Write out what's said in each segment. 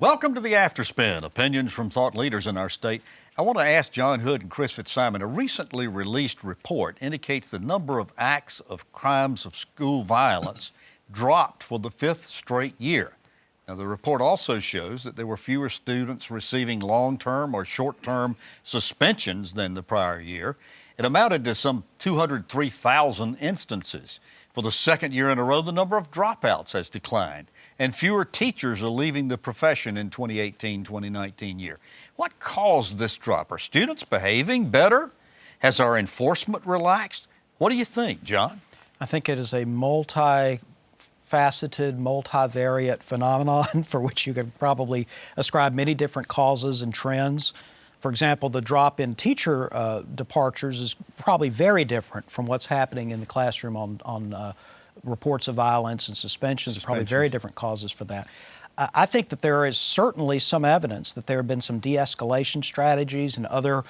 Welcome to the Afterspin, opinions from thought leaders in our state. I want to ask John Hood and Chris Fitzsimon. A recently released report indicates the number of acts of crimes of school violence dropped for the fifth straight year. Now, the report also shows that there were fewer students receiving long-term or short-term suspensions than the prior year. It amounted to some 203,000 instances. For the second year in a row, the number of dropouts has declined, and fewer teachers are leaving the profession in 2018-2019 year. What caused this drop? Are students behaving better? Has our enforcement relaxed? What do you think, John? I think it is a multifaceted, multivariate phenomenon for which you could probably ascribe many different causes and trends. For example, the drop in teacher departures is probably very different from what's happening in the classroom on reports of violence and suspensions. Probably very different causes for that. I think that there is certainly some evidence that there have been some de-escalation strategies and other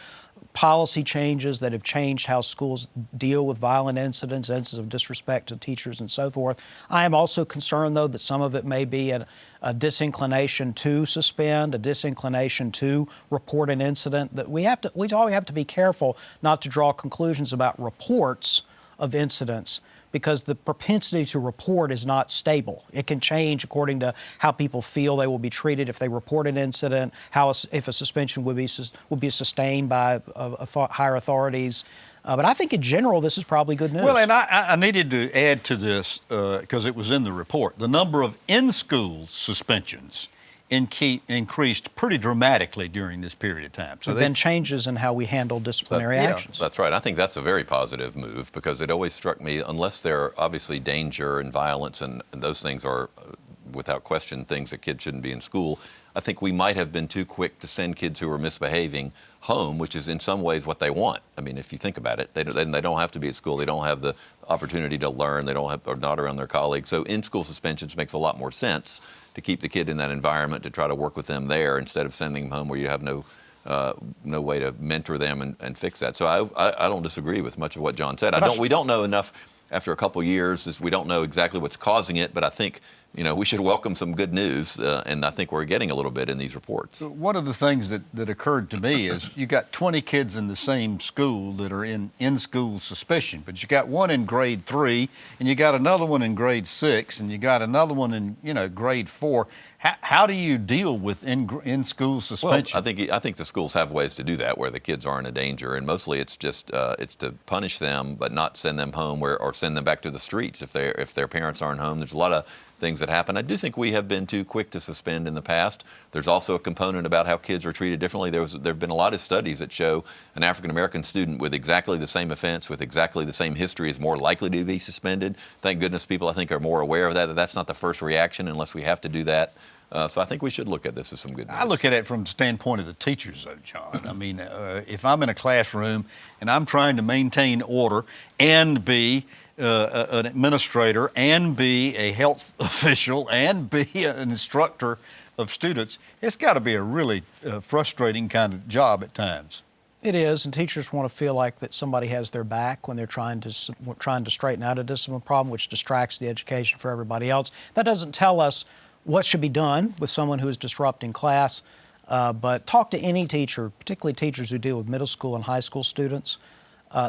policy changes that have changed how schools deal with violent incidents of disrespect to teachers and so forth. I am also concerned, though, that some of it may be a disinclination to suspend, a disinclination to report an incident. That we always have to be careful not to draw conclusions about reports of incidents, because the propensity to report is not stable. It can change according to how people feel they will be treated if they report an incident, if a suspension would be sustained by higher authorities. But I think in general, this is probably good news. Well, and I needed to add to this, because it was in the report, the number of in-school suspensions increased pretty dramatically during this period of time. So there have been changes in how we handle disciplinary actions. That's right. I think that's a very positive move, because it always struck me, unless there are obviously danger and violence, and those things are, without question, things that kids shouldn't be in school, I think we might have been too quick to send kids who are misbehaving home, which is in some ways what they want. I mean, if you think about it, they don't have to be at school. They don't have the opportunity to learn. They are not around their colleagues. So in-school suspensions makes a lot more sense to keep the kid in that environment, to try to work with them there instead of sending them home where you have no way to mentor them and fix that. So I don't disagree with much of what John said. We don't know enough after a couple years. We don't know exactly what's causing it, but I think we should welcome some good news, and I think we're getting a little bit in these reports. One of the things that occurred to me is you got 20 kids in the same school that are in-school suspicion, but you got one in grade 3, and you got another one in grade 6, and you got another one in grade 4. How do you deal with in-school suspension? Well, I think the schools have ways to do that where the kids aren't a danger, and mostly it's just it's to punish them, but not send them home or send them back to the streets if their parents aren't home. There's a lot of things that happen. I do think we have been too quick to suspend in the past. There's also a component about how kids are treated differently. There have been a lot of studies that show an African-American student with exactly the same offense, with exactly the same history, is more likely to be suspended. Thank goodness people, I think, are more aware of that that's not the first reaction unless we have to do that. So I think we should look at this as some good news. I look at it from the standpoint of the teachers, though, John. I mean, if I'm in a classroom and I'm trying to maintain order and be an administrator and be a health official and be an instructor of students, it's got to be a really frustrating kind of job at times. It is, and teachers want to feel like that somebody has their back when they're trying to straighten out a discipline problem, which distracts the education for everybody else. That doesn't tell us what should be done with someone who is disrupting class, but talk to any teacher, particularly teachers who deal with middle school and high school students.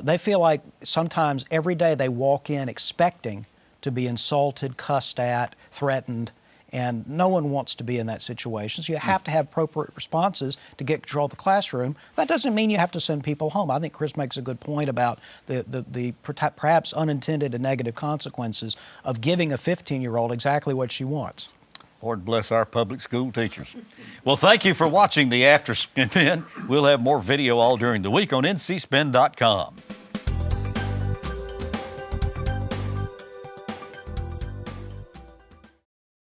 They feel like sometimes every day they walk in expecting to be insulted, cussed at, threatened, and no one wants to be in that situation. So you have to have appropriate responses to get control of the classroom. That doesn't mean you have to send people home. I think Chris makes a good point about the perhaps unintended and negative consequences of giving a 15-year-old exactly what she wants. Lord bless our public school teachers. Well, thank you for watching the Afterspin. We'll have more video all during the week on ncspin.com.